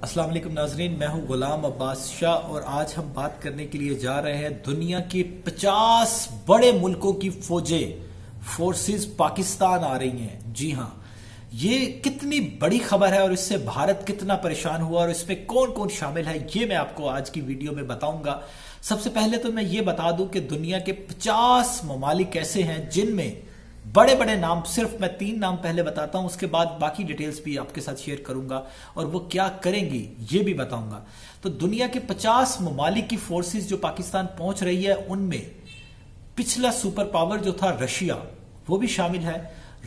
السلام علیکم ناظرین، میں ہوں غلام عباس شاہ اور آج ہم بات کرنے کے لیے جا رہے ہیں دنیا کے 50 بڑے ملکوں کی فورسز پاکستان آ رہی ہیں۔ جی ہاں، یہ کتنی بڑی خبر ہے اور اس سے بھارت کتنا پریشان ہوا اور اس میں کون کون شامل ہے، یہ میں آپ کو آج کی ویڈیو میں بتاؤں گا۔ سب سے پہلے تو میں یہ بتا دوں کہ دنیا کے 50 ممالک ایسے ہیں جن میں بڑے بڑے نام، صرف میں 3 نام پہلے بتاتا ہوں، اس کے بعد باقی ڈیٹیلز بھی آپ کے ساتھ شیئر کروں گا اور وہ کیا کریں گی یہ بھی بتاؤں گا۔ تو دنیا کے 50 ممالک کی فورسز جو پاکستان پہنچ رہی ہے، ان میں پچھلا سپر پاور جو تھا رشیا، وہ بھی شامل ہے۔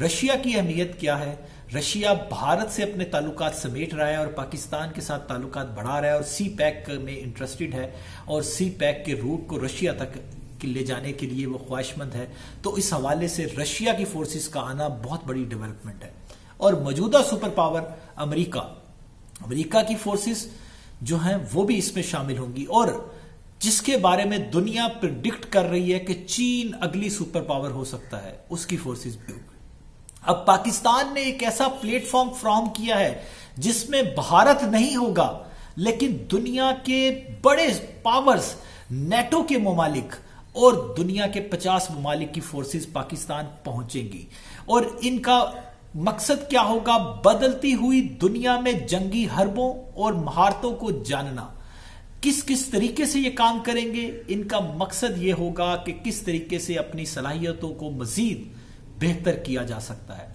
رشیا کی اہمیت کیا ہے؟ رشیا بھارت سے اپنے تعلقات سمیٹ رہا ہے اور پاکستان کے ساتھ تعلقات بڑھا رہا ہے اور سی پیک میں انٹرسٹڈ ہے اور سی پیک کے روٹ کو رشیا تک لے جانے کے لیے وہ خواہش مند ہے۔ تو اس حوالے سے رشیا کی فورسز کا آنا بہت بڑی ڈیولپمنٹ ہے۔ اور موجودہ سپر پاور امریکہ کی فورسز جو ہیں وہ بھی اس میں شامل ہوں گی، اور جس کے بارے میں دنیا پریڈکٹ کر رہی ہے کہ چین اگلی سپر پاور ہو سکتا ہے، اس کی فورسز بھی ہوگی۔ اب پاکستان نے ایک ایسا پلیٹ فارم فراہم کیا ہے جس میں بھارت نہیں ہوگا، لیکن دنیا کے بڑے پاورز، نیٹو کے ممالک اور دنیا کے 50 ممالک کی فورسز پاکستان پہنچیں گی۔ اور ان کا مقصد کیا ہوگا؟ بدلتی ہوئی دنیا میں جنگی حربوں اور مہارتوں کو جاننا۔ کس طریقے سے یہ کام کریں گے؟ ان کا مقصد یہ ہوگا کہ کس طریقے سے اپنی صلاحیتوں کو مزید بہتر کیا جا سکتا ہے۔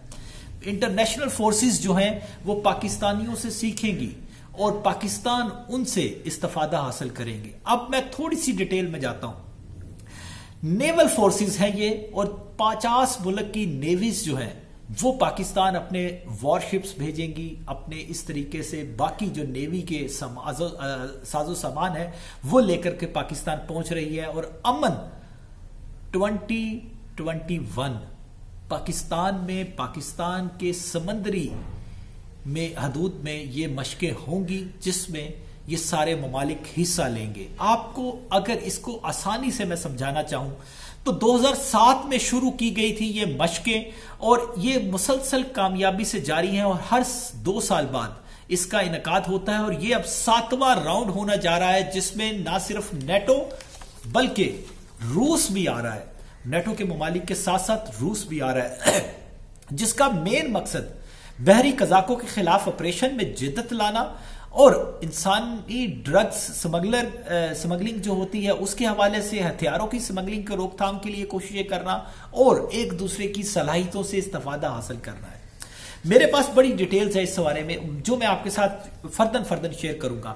انٹرنیشنل فورسز جو ہیں وہ پاکستانیوں سے سیکھیں گی اور پاکستان ان سے استفادہ حاصل کریں گے۔ اب میں تھوڑی سی ڈیٹیل میں جاتا ہوں۔ نیول فورسز ہیں یہ، اور 50 ملک کی نیویز جو ہیں وہ پاکستان اپنے وار شپس بھیجیں گی، اپنے اس طریقے سے باقی جو نیوی کے ساز و سامان ہے وہ لے کر کے پاکستان پہنچ رہی ہے۔ اور امن 2021 پاکستان میں، پاکستان کے سمندری میں حدود میں یہ مشقیں ہوں گی جس میں یہ سارے ممالک حصہ لیں گے۔ آپ کو اگر اس کو آسانی سے میں سمجھانا چاہوں تو 2007 میں شروع کی گئی تھی یہ مشقیں، اور یہ مسلسل کامیابی سے جاری ہیں اور ہر 2 سال بعد اس کا انعقاد ہوتا ہے، اور یہ اب 7واں راؤنڈ ہونا جا رہا ہے جس میں نہ صرف نیٹو بلکہ روس بھی آ رہا ہے۔ نیٹو کے ممالک کے ساتھ ساتھ روس بھی آ رہا ہے، جس کا مین مقصد بحری قزاقوں کے خلاف آپریشن میں جدت لانا اور انسانی ڈرگز سمگلنگ جو ہوتی ہے اس کے حوالے سے ہتھیاروں کی سمگلنگ کی روک تھام کے لیے کوششیں کرنا اور ایک دوسرے کی صلاحیتوں سے استفادہ حاصل کرنا ہے۔ میرے پاس بڑی ڈیٹیلز ہے اس بارے میں جو میں آپ کے ساتھ فردن شیئر کروں گا۔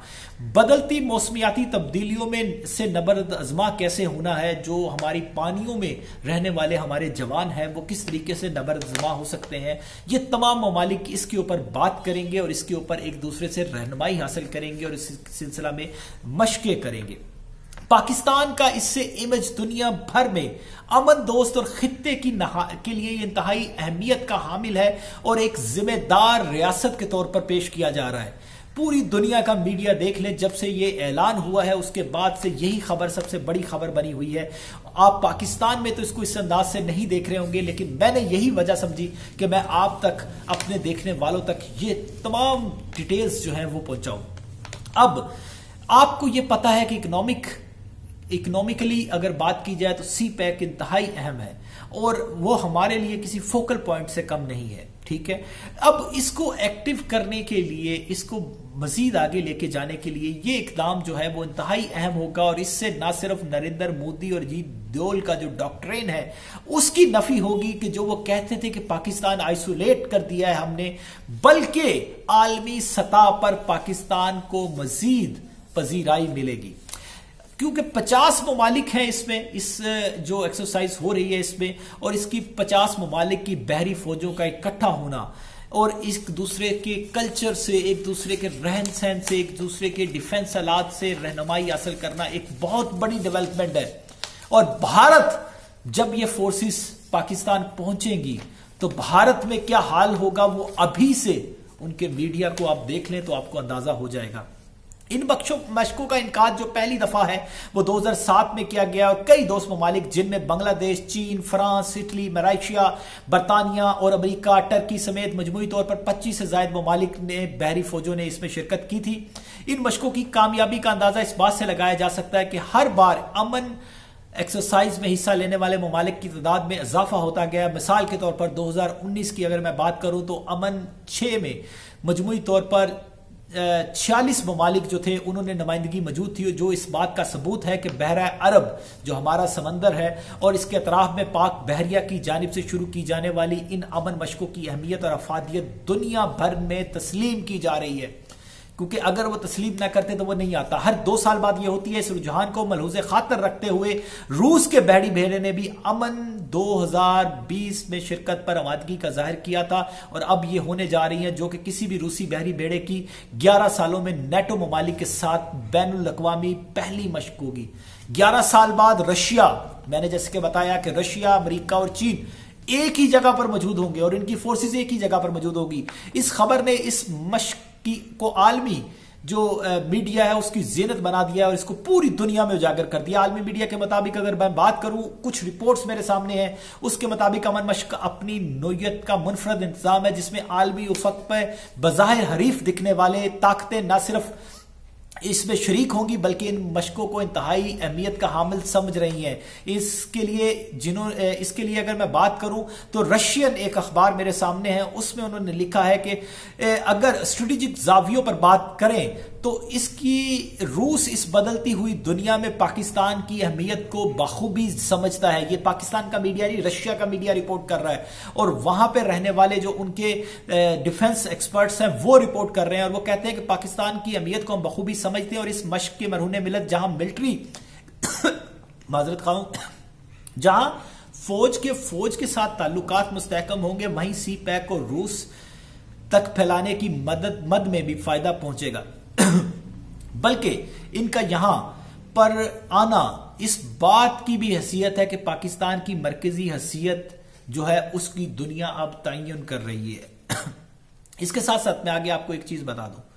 بدلتی موسمیاتی تبدیلیوں میں سے نبرد ازما کیسے ہونا ہے، جو ہماری پانیوں میں رہنے والے ہمارے جوان ہیں وہ کس طریقے سے نبرد ازما ہو سکتے ہیں، یہ تمام ممالک اس کے اوپر بات کریں گے اور اس کے اوپر ایک دوسرے سے رہنمائی حاصل کریں گے اور اس سلسلہ میں مشقیں کریں گے۔ پاکستان کا اس سے امیج دنیا بھر میں امن دوست اور خطے کے لیے انتہائی اہمیت کا حامل ہے اور ایک ذمہ دار ریاست کے طور پر پیش کیا جا رہا ہے۔ پوری دنیا کا میڈیا دیکھ لیں، جب سے یہ اعلان ہوا ہے اس کے بعد سے یہی خبر سب سے بڑی خبر بنی ہوئی ہے۔ آپ پاکستان میں تو اس کو اس انداز سے نہیں دیکھ رہے ہوں گے، لیکن میں نے یہی وجہ سمجھی کہ میں آپ تک، اپنے دیکھنے والوں تک یہ تمام ڈیٹیلز جو ہیں وہ پہنچاؤں۔ اب آپ کو یہ پتا ہے کہ اکنامیکلی اگر بات کی جائے تو سی پیک انتہائی اہم ہے اور وہ ہمارے لیے کسی فوکل پوائنٹ سے کم نہیں ہے، ٹھیک ہے۔ اب اس کو ایکٹیو کرنے کے لیے، اس کو مزید آگے لے کے جانے کے لیے یہ اقدام جو ہے وہ انتہائی اہم ہوگا، اور اس سے نہ صرف نریندر مودی اور جی دول کا جو ڈاکٹرین ہے اس کی نفی ہوگی کہ جو وہ کہتے تھے کہ پاکستان آئسولیٹ کر دیا ہے ہم نے، بلکہ عالمی سطح پر پاکستان کو مزید پذیرائی ملے گی، کیونکہ 50 ممالک ہیں اس میں، اس جو ایکسرسائز ہو رہی ہے اس میں، اور اس کی 50 ممالک کی بحری فوجوں کا اکٹھا ہونا اور ایک دوسرے کے کلچر سے، ایک دوسرے کے رہن سہن سے، ایک دوسرے کے ڈیفنس آلات سے رہنمائی حاصل کرنا ایک بہت بڑی ڈیولپمنٹ ہے۔ اور بھارت، جب یہ فورسز پاکستان پہنچیں گی تو بھارت میں کیا حال ہوگا وہ ابھی سے ان کے میڈیا کو آپ دیکھ لیں تو آپ کو اندازہ ہو جائے گا۔ ان مشقوں کا انعقاد جو پہلی دفعہ ہے وہ 2007 میں کیا گیا، اور کئی دوست ممالک جن میں بنگلہ دیش، چین، فرانس، اٹلی، ملائیشیا، برطانیہ اور امریکہ، ٹرکی سمیت مجموعی طور پر 25 سے زائد ممالک نے بحری فوجوں نے اس میں شرکت کی تھی۔ ان مشقوں کی کامیابی کا اندازہ اس بات سے لگایا جا سکتا ہے کہ ہر بار امن ایکسرسائز میں حصہ لینے والے ممالک کی تعداد میں اضافہ ہوتا گیا۔ مثال کے طور پر 2019 کی اگر میں بات کروں تو امن 6 میں مجموعی طور پر 46 ممالک جو تھے انہوں نے نمائندگی موجود تھی، جو اس بات کا ثبوت ہے کہ بحیرہ عرب جو ہمارا سمندر ہے اور اس کے اطراف میں پاک بحریہ کی جانب سے شروع کی جانے والی ان امن مشقوں کی اہمیت اور افادیت دنیا بھر میں تسلیم کی جا رہی ہے، کیونکہ اگر وہ تسلیم نہ کرتے تو وہ نہیں آتا۔ ہر 2 سال بعد یہ ہوتی ہے۔ اس رجحان کو ملحوظ خاطر رکھتے ہوئے روس کے بحری بیڑے نے بھی امن 2020 میں شرکت پر آمادگی کا ظاہر کیا تھا، اور اب یہ ہونے جا رہی ہیں جو کہ کسی بھی روسی بحری بیڑے کی 11 سالوں میں نیٹو ممالک کے ساتھ بین الاقوامی پہلی مشق ہوگی۔ 11 سال بعد رشیا، میں نے جیسے کہ بتایا کہ رشیا، امریکہ اور چین ایک ہی جگہ پر موجود ہوں گے اور ان کی فورسز ایک ہی جگہ پر موجود ہوگی۔ اس خبر نے اس مشق کو عالمی جو میڈیا ہے اس کی زینت بنا دیا اور اس کو پوری دنیا میں اجاگر کر دیا۔ عالمی میڈیا کے مطابق اگر میں بات کروں، کچھ رپورٹس میرے سامنے ہیں، اس کے مطابق امن مشق اپنی نوعیت کا منفرد انتظام ہے جس میں عالمی افق پہ بظاہر حریف دکھنے والے طاقتیں نہ صرف اس میں شریک ہوں گی بلکہ ان مشقوں کو انتہائی اہمیت کا حامل سمجھ رہی ہیں۔ اس کے لیے اگر میں بات کروں تو رشین ایک اخبار میرے سامنے ہے، اس میں انہوں نے لکھا ہے کہ اگر اسٹریٹجک زاویوں پر بات کریں تو روس اس بدلتی ہوئی دنیا میں پاکستان کی اہمیت کو بخوبی سمجھتا ہے۔ یہ پاکستان کا میڈیا نہیں، رشیا کا میڈیا رپورٹ کر رہا ہے، اور وہاں پہ رہنے والے جو ان کے ڈیفنس ایکسپرٹس ہیں وہ رپورٹ کر رہے ہیں، اور وہ کہتے ہیں کہ پاکستان کی اہمیت کو ہم بخوبی سمجھتے ہیں، اور اس مشق کے مرہون ملت جہاں ملٹری معذرت خواہ جہاں فوج کے ساتھ تعلقات مستحکم ہوں گے، وہیں سی پیک کو روس تک پھیلانے کی مد میں بھی فائدہ پہنچے گا، بلکہ ان کا یہاں پر آنا اس بات کی بھی حیثیت ہے کہ پاکستان کی مرکزی حیثیت جو ہے اس کی دنیا اب تعین کر رہی ہے۔ اس کے ساتھ ساتھ میں آگے آپ کو ایک چیز بتا دوں،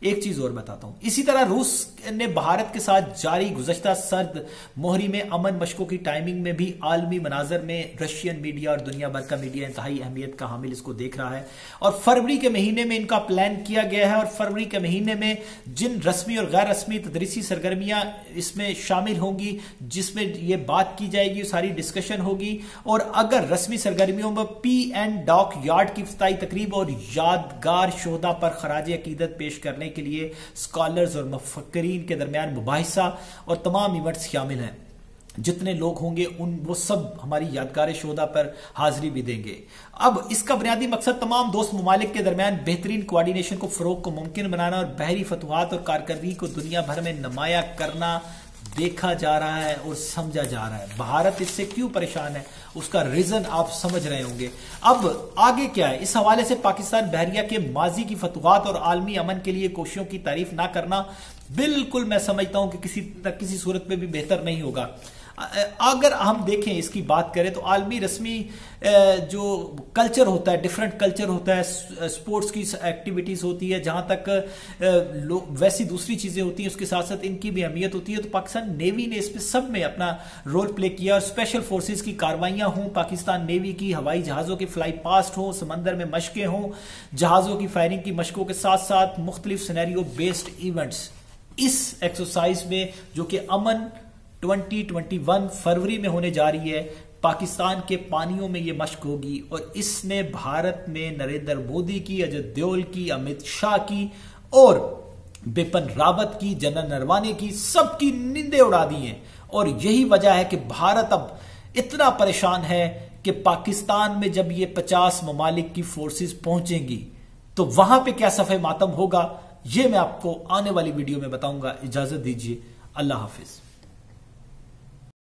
ایک چیز اور بتاتا ہوں۔ اسی طرح روس نے بھارت کے ساتھ جاری گزشتہ سرد مہری میں امن مشقوں کی ٹائمنگ میں بھی عالمی مناظر میں رشین میڈیا اور دنیا بھر کا میڈیا انتہائی اہمیت کا حامل اس کو دیکھ رہا ہے، اور فروری کے مہینے میں ان کا پلان کیا گیا ہے، اور فروری کے مہینے میں جن رسمی اور غیر رسمی تدریسی سرگرمیاں اس میں شامل ہوں گی جس میں یہ بات کی جائے گی، ساری ڈسکشن ہوگی، اور اگر رسمی سرگرمیوں میں PN ڈاک یارڈ کی افتتاحی تقریب اور یادگار شہداء پر خراج عقیدت پیش کرنے کے لیے اسکالرز اور مفکرین کے درمیان مباحثہ اور تمام ایونٹس شامل ہیں۔ جتنے لوگ ہوں گے وہ سب ہماری یادگار شہداء پر حاضری بھی دیں گے۔ اب اس کا بنیادی مقصد تمام دوست ممالک کے درمیان بہترین کوارڈینیشن کو فروغ کو ممکن بنانا اور بحری فتوحات اور کارکردگی کو دنیا بھر میں نمایاں کرنا دیکھا جا رہا ہے اور سمجھا جا رہا ہے۔ بھارت اس سے کیوں پریشان ہے اس کا ریزن آپ سمجھ رہے ہوں گے۔ اب آگے کیا ہے؟ اس حوالے سے پاکستان بحریہ کے ماضی کی فتوحات اور عالمی امن کے لیے کوششوں کی تعریف نہ کرنا بالکل میں سمجھتا ہوں کہ کسی صورت میں بھی بہتر نہیں ہوگا۔ اگر ہم دیکھیں اس کی بات کریں تو عالمی رسمی جو کلچر ہوتا ہے، ڈیفرنٹ کلچر ہوتا ہے، سپورٹس کی ایکٹیویٹیز ہوتی ہے، جہاں تک ویسی دوسری چیزیں ہوتی ہیں اس کے ساتھ ساتھ ان کی بھی اہمیت ہوتی ہے، تو پاکستان نیوی نے اس پہ سب میں اپنا رول پلے کیا، اور اسپیشل فورسز کی کاروائیاں ہوں، پاکستان نیوی کی ہوائی جہازوں کے فلائی پاسٹ ہوں، سمندر میں مشقیں ہوں، جہازوں کی فائرنگ کی مشقوں کے ساتھ ساتھ مختلف سینیریو بیسڈ ایونٹس اس ایکسرسائز میں جو کہ امن 2021 فروری میں ہونے جا رہی ہے، پاکستان کے پانیوں میں یہ مشق ہوگی، اور اس نے بھارت میں نریندر مودی کی، اجت دیول کی، امت شاہ کی اور بپن راوت کی، جنرل نروانے کی، سب کی نیندیں اڑا دی ہیں، اور یہی وجہ ہے کہ بھارت اب اتنا پریشان ہے کہ پاکستان میں جب یہ 50 ممالک کی فورسز پہنچیں گی تو وہاں پہ کیا صفحہ ماتم ہوگا، یہ میں آپ کو آنے والی ویڈیو میں بتاؤں گا۔ اجازت دیجیے، اللہ حافظ۔